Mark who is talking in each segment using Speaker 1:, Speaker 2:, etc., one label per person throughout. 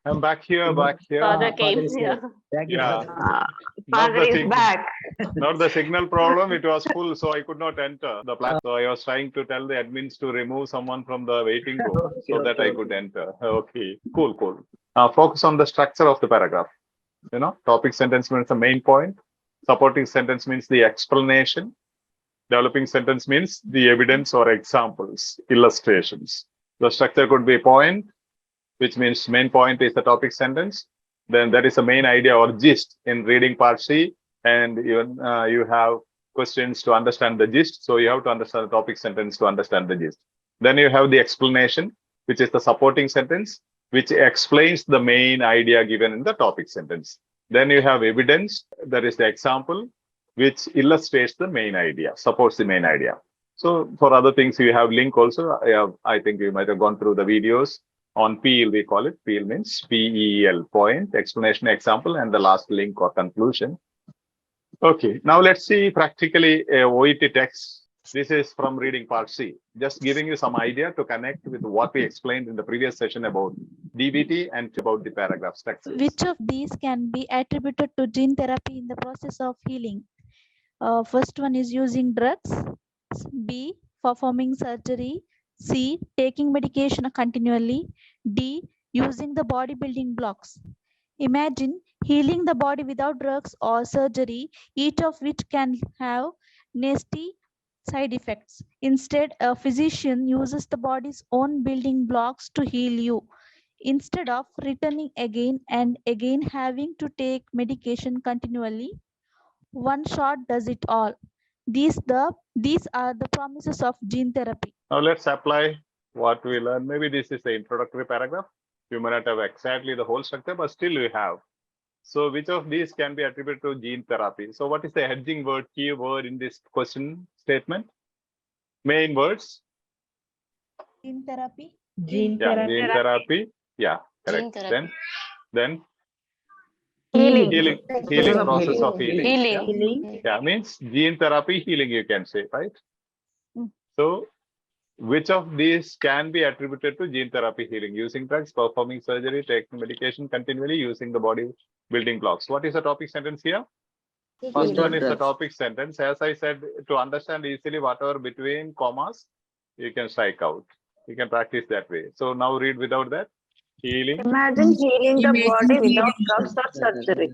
Speaker 1: I'm back here.
Speaker 2: Father came here.
Speaker 3: Thank you,
Speaker 1: Yeah.
Speaker 3: Father.
Speaker 4: Father is back.
Speaker 1: Not the signal problem. It was full, so I could not enter the platform. So I was trying to tell the admins to remove someone from the waiting room so that I could enter. Okay, cool. Focus on the structure of the paragraph. Topic sentence means the main point. Supporting sentence means the explanation. Developing sentence means the evidence or examples, illustrations. The structure could be point, which means main point is the topic sentence. Then there is a main idea or gist in reading part C, and even you have questions to understand the gist. So you have to understand the topic sentence to understand the gist. Then you have the explanation, which is the supporting sentence, which explains the main idea given in the topic sentence. Then you have evidence, that is the example, which illustrates the main idea, supports the main idea. So for other things, you have link also. I think you might have gone through the videos. On PEAL, we call it. PEAL means PEL, point, explanation, example, and the last link or conclusion. Okay, now let's see practically a OET text. This is from reading part C. Just giving you some idea to connect with what we explained in the previous session about DBT and about the paragraph structure.
Speaker 5: Which of these can be attributed to gene therapy in the process of healing? First one is using drugs. B, performing surgery. C, taking medication continually. D, using the bodybuilding blocks. Imagine healing the body without drugs or surgery, each of which can have nasty side effects. Instead, a physician uses the body's own building blocks to heal you. Instead of returning again and again having to take medication continually, one shot does it all. These are the promises of gene therapy.
Speaker 1: Now let's apply what we learned. Maybe this is the introductory paragraph. You may not have exactly the whole structure, but still you have. So which of these can be attributed to gene therapy? So what is the hedging word, key word in this question statement? Main words?
Speaker 5: Gene therapy.
Speaker 4: Gene
Speaker 1: Gene therapy. Yeah, correct. Then
Speaker 2: Healing.
Speaker 1: Healing process of healing.
Speaker 2: Healing.
Speaker 1: Yeah, means gene therapy healing, you can say, right?
Speaker 5: Mm.
Speaker 1: So which of these can be attributed to gene therapy healing? Using drugs, performing surgery, taking medication continually, using the body building blocks. What is the topic sentence here? First one is the topic sentence. As I said, to understand easily whatever between commas, you can strike out. You can practice that way. So now read without that. Healing.
Speaker 4: Imagine healing the body without drugs or surgery.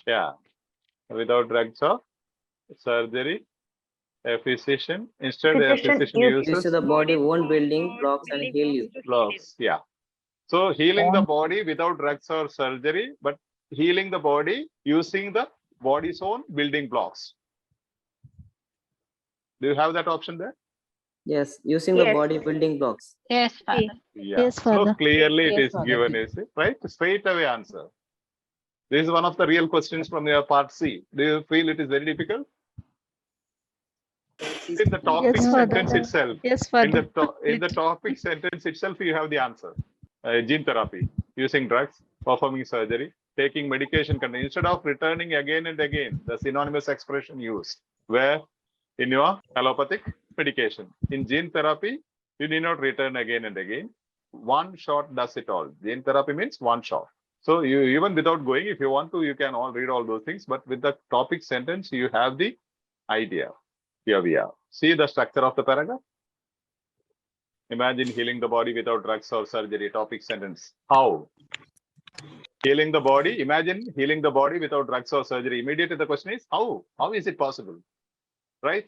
Speaker 1: Yeah. Without drugs or surgery. A physician, instead a physician uses
Speaker 6: the body own building blocks and heal you.
Speaker 1: blocks. Yeah. So healing the body without drugs or surgery, but healing the body using the body's own building blocks. Do you have that option there?
Speaker 6: Yes, using the body building blocks.
Speaker 2: Yes, Father.
Speaker 1: Yeah.
Speaker 5: Yes, Father.
Speaker 1: So clearly it
Speaker 6: Yes,
Speaker 1: is
Speaker 6: Father.
Speaker 1: given, is it? Right? Straight away answer. This is one of the real questions from your part C. Do you feel it is very difficult? In the topic
Speaker 5: Yes, Father.
Speaker 1: sentence itself.
Speaker 5: Yes,
Speaker 1: In
Speaker 5: Father.
Speaker 1: the topic sentence itself, you have the answer. Gene therapy, using drugs, performing surgery, taking medication. Instead of returning again and again, the synonymous expression used. Where in your allopathic medication. In gene therapy, you need not return again and again. One shot does it all. Gene therapy means one shot. So you even without going, if you want to, you can all read all those things. But with the topic sentence, you have the idea. Here we are. See the structure of the paragraph. Imagine healing the body without drugs or surgery. Topic sentence. How? Healing the body. Imagine healing the body without drugs or surgery. Immediately the question is how? How is it possible? Right?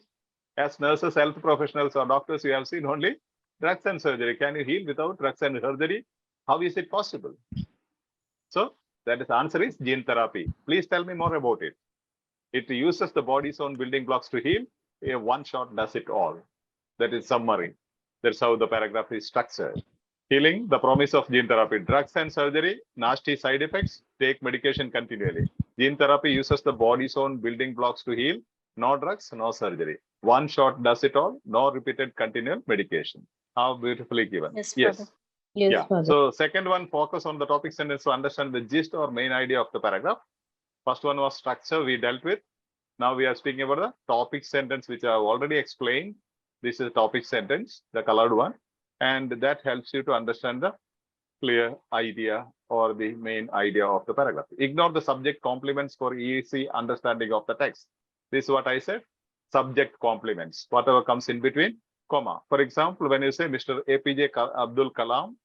Speaker 1: As nurses, health professionals, or doctors, you have seen only drugs and surgery. Can you heal without drugs and surgery? How is it possible? So that is the answer is gene therapy. Please tell me more about it. It uses the body's own building blocks to heal. A one shot does it all. That is summary. That's how the paragraph is structured. Healing, the promise of gene therapy. Drugs and surgery, nasty side effects. Take medication continually. Gene therapy uses the body's own building blocks to heal. No drugs, no surgery. One shot does it all. No repeated continual medication. How beautifully given.
Speaker 2: Yes,
Speaker 1: Yes.
Speaker 2: Father.
Speaker 1: Yeah. So second one, focus on the topic sentence to understand the gist or main idea of the paragraph. First one was structure we dealt with. Now we are speaking about the topic sentence, which I have already explained. This is a topic sentence, the colored one. And that helps you to understand the clear idea or the main idea of the paragraph. Ignore the subject complements for easy understanding of the text. This is what I said. Subject complements, whatever comes in between, comma. For example, when you say Mr. APJ Abdul Kalam,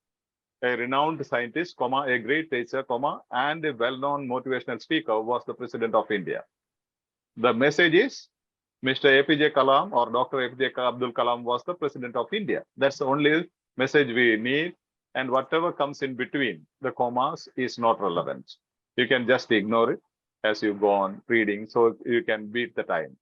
Speaker 1: a renowned scientist, comma, a great teacher, comma, and a well-known motivational speaker, was the president of India. The message is Mr. APJ Kalam or Dr. APJ Abdul Kalam was the president of India. That's the only message we need. And whatever comes in between the commas is not relevant. You can just ignore it as you go on reading, so you can beat the time.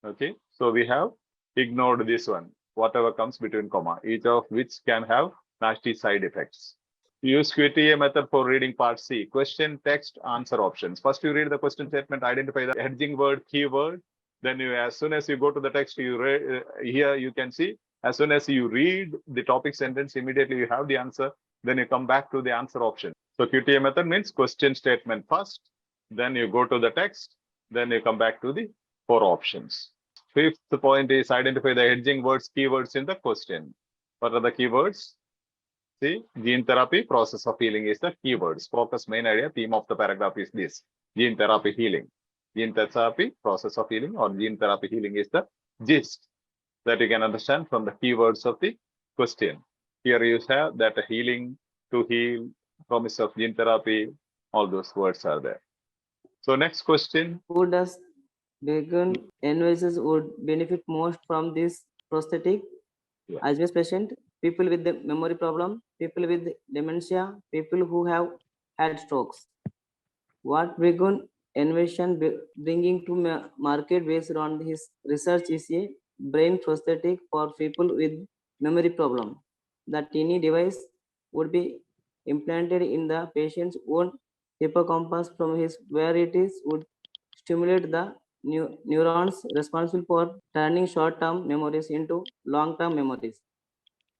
Speaker 1: Okay, so we have ignored this one, whatever comes between comma, each of which can have nasty side effects. Use QTA method for reading part C. Question, text, answer options. First, you read the question statement, identify the heading word, keyword. Then you, as soon as you go to the text, you read, here you can see, as soon as you read the topic sentence, immediately you have the answer. Then you come back to the answer option. So QTA method means question statement first, then you go to the text, then you come back to the 4 options. Fifth point is identify the heading words, keywords in the question. What are the keywords? See, gene therapy, process of healing is the keywords. Focus, main idea, theme of the paragraph is this: gene therapy healing. Gene therapy, process of healing, or gene therapy healing is the gist that you can understand from the keywords of the question. Here you have that healing, to heal, promise of gene therapy, all those words are there. So next question.
Speaker 6: Who does vegan envisages would benefit most from this prosthetic?
Speaker 1: Yeah.
Speaker 6: Alzheimer's patient, people with the memory problem, people with dementia, people who have had strokes. What vegan innovation bringing to market based on his research is a brain prosthetic for people with memory problem. The tiny device would be implanted in the patient's own hippocampus from his where it is would stimulate the neurons responsible for turning short-term memories into long-term memories.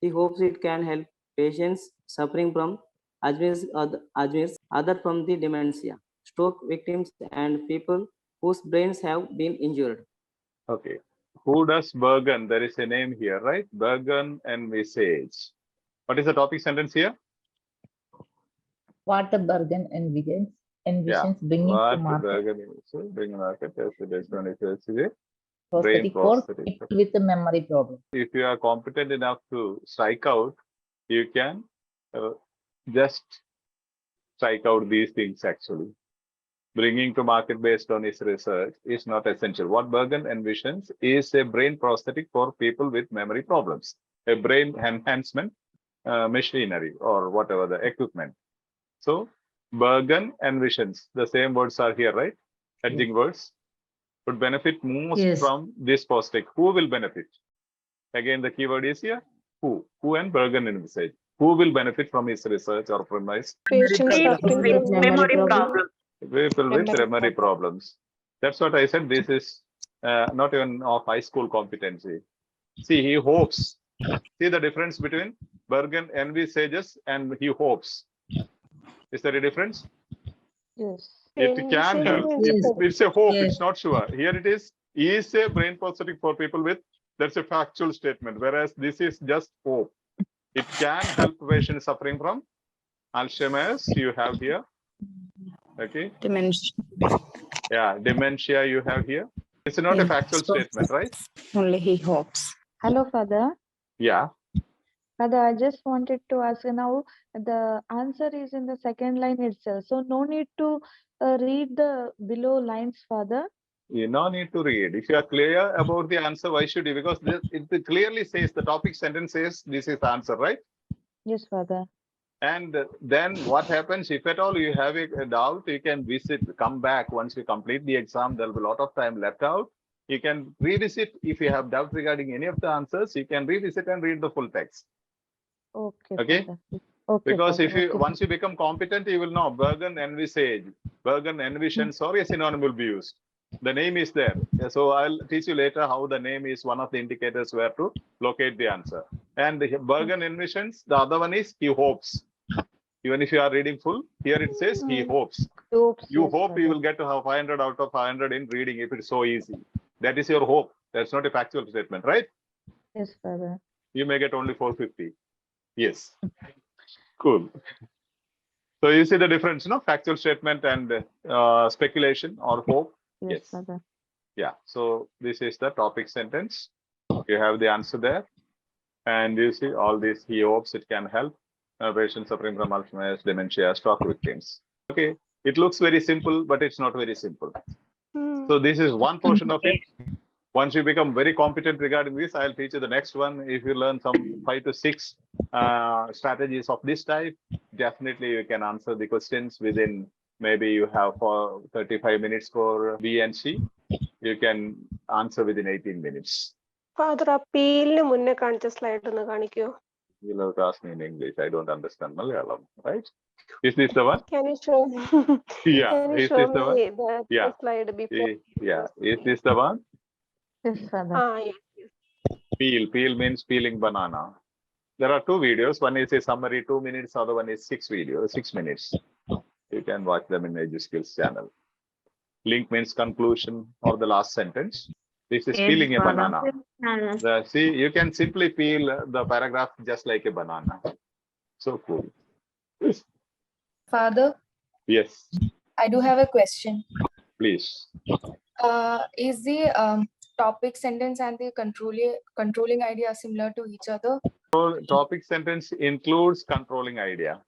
Speaker 6: He hopes it can help patients suffering from Alzheimer's, other from the dementia, stroke victims, and people whose brains have been injured.
Speaker 1: Okay. Who does Bergen? There is a name here, right? Bergen and Visage. What is the topic sentence here?
Speaker 3: What the Bergen envisions bringing
Speaker 1: What
Speaker 3: to market
Speaker 1: Bergen is bringing market as it is when it is a brain
Speaker 3: prosthetic for
Speaker 1: prosthetic.
Speaker 3: people with a memory problem.
Speaker 1: If you are competent enough to strike out, you can just strike out these things actually. Bringing to market based on his research is not essential. What Bergen envisions is a brain prosthetic for people with memory problems, a brain enhancement machinery or whatever the equipment. So Bergen envisions, the same words are here, right? Heading words would benefit most from this prosthetic. Who will benefit? Again, the keyword is here. Who? Who and Bergen envisage. Who will benefit from his research or from his
Speaker 4: Patients suffering
Speaker 2: with
Speaker 4: from
Speaker 2: memory problem.
Speaker 1: people with memory problems? That's what I said. This is not even of high school competency. See, he hopes. See the difference between Bergen envisages and he hopes. Is there a difference?
Speaker 4: Yes.
Speaker 1: It can help. It's a hope.
Speaker 3: Yes.
Speaker 1: It's not sure. Here it is a brain prosthetic for people with, that's a factual statement. Whereas this is just hope. It can help patients suffering from Alzheimer's. You have here. Okay.
Speaker 7: Dementia.
Speaker 1: Yeah. Dementia you have here. It's not a factual statement, right?
Speaker 7: Only he hopes.
Speaker 8: Hello, Father.
Speaker 1: Yeah.
Speaker 8: Father, I just wanted to ask now, the answer is in the second line itself. So no need to read the below lines, Father.
Speaker 1: You no need to read. If you are clear about the answer, why should you? Because it clearly says the topic sentence says this is the answer, right?
Speaker 8: Yes, Father.
Speaker 1: And then what happens if at all you have a doubt, you can come back once you complete the exam. There will be a lot of time left out. You can revisit if you have doubt regarding any of the answers. You can revisit and read the full text.
Speaker 8: Okay.
Speaker 1: Okay.
Speaker 8: Father. Okay.
Speaker 1: Because
Speaker 8: Father.
Speaker 1: if you
Speaker 8: Okay.
Speaker 1: once you become competent, you will know Bergen envisage, Bergen envisions, or a synonym will be used. The name is there. So I'll teach you later how the name is one of the indicators where to locate the answer. And the Bergen envisions, the other one is he hopes. Even if you are reading full, here it says he hopes.
Speaker 8: Oops,
Speaker 1: You
Speaker 8: yes,
Speaker 1: hope
Speaker 8: Father.
Speaker 1: you will get to have 500 out of 500 in reading if it's so easy. That is your hope. That's not a factual statement, right?
Speaker 8: Yes, Father.
Speaker 1: You may get only 450. Yes. Cool. So you see the difference, no? Factual statement and speculation or hope. Yes.
Speaker 8: Father.
Speaker 1: Yeah. So this is the topic sentence. You have the answer there. And you see all these he hopes it can help patients suffering from Alzheimer's, dementia, stroke victims. Okay. It looks very simple, but it's not very simple. So this is one portion of it. Once you become very competent regarding this, I'll teach you the next one. If you learn some 5 to 6 strategies of this type, definitely you can answer the questions within, maybe you have for 35 minutes for B and C. You can answer within 18 minutes.
Speaker 2: Father, appeal munne kancha slide ഒന്ന് കാണിക്കോ?
Speaker 1: You'll have to ask me in English. I don't understand Malayalam, right? Is this the one?
Speaker 2: Can you show me?
Speaker 1: Yeah.
Speaker 2: Can you
Speaker 1: Is
Speaker 2: show
Speaker 1: this the one?
Speaker 2: me the
Speaker 1: Yeah.
Speaker 2: slide before?
Speaker 1: Yeah. Is this the one?
Speaker 8: Yes, Father.
Speaker 2: Yes.
Speaker 1: Peel. Peel means peeling banana. There are 2 videos. One is a summary, 2 minutes. Other one is 6 minutes. You can watch them in EduSkills channel. Link means conclusion or the last sentence. This is peeling a banana. See, you can simply peel the paragraph just like a banana. So cool.
Speaker 7: Father,
Speaker 1: Yes,
Speaker 7: I do have a question.
Speaker 1: please.
Speaker 7: Is the topic sentence and the controlling idea similar to each other?
Speaker 1: Topic sentence includes controlling idea.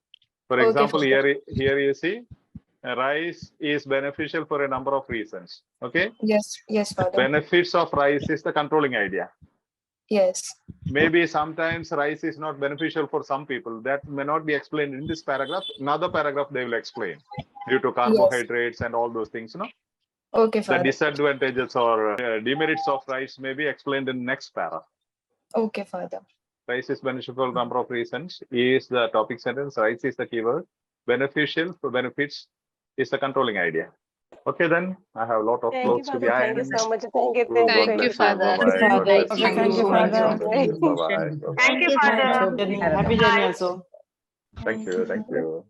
Speaker 1: For
Speaker 7: Okay,
Speaker 1: example,
Speaker 7: fine.
Speaker 1: here you see, rice is beneficial for a number of reasons. Okay.
Speaker 7: Yes, Father.
Speaker 1: Benefits of rice is the controlling idea.
Speaker 7: Yes.
Speaker 1: Maybe sometimes rice is not beneficial for some people. That may not be explained in this paragraph. Another paragraph they will explain due to carbohydrates and all those things. No.
Speaker 7: Okay,
Speaker 1: The
Speaker 7: Father.
Speaker 1: disadvantages or demerits of rice may be explained in next para.
Speaker 7: Okay, Father.
Speaker 1: Rice is beneficial for a number of reasons. Is the topic sentence. Rice is the keyword. Beneficial for benefits is the controlling idea. Okay, then I have a lot of
Speaker 2: Thank you,
Speaker 1: clothes to be
Speaker 2: Father. Thank you
Speaker 1: ironed.
Speaker 2: so much. Thank you.
Speaker 1: God
Speaker 2: Thank
Speaker 1: bless
Speaker 2: you,
Speaker 1: you.
Speaker 2: Father.
Speaker 1: Bye-bye. God bless
Speaker 8: Okay, thank you, Father.
Speaker 1: Bye-bye.
Speaker 6: Happy journey also.
Speaker 1: Thank you. Thank you.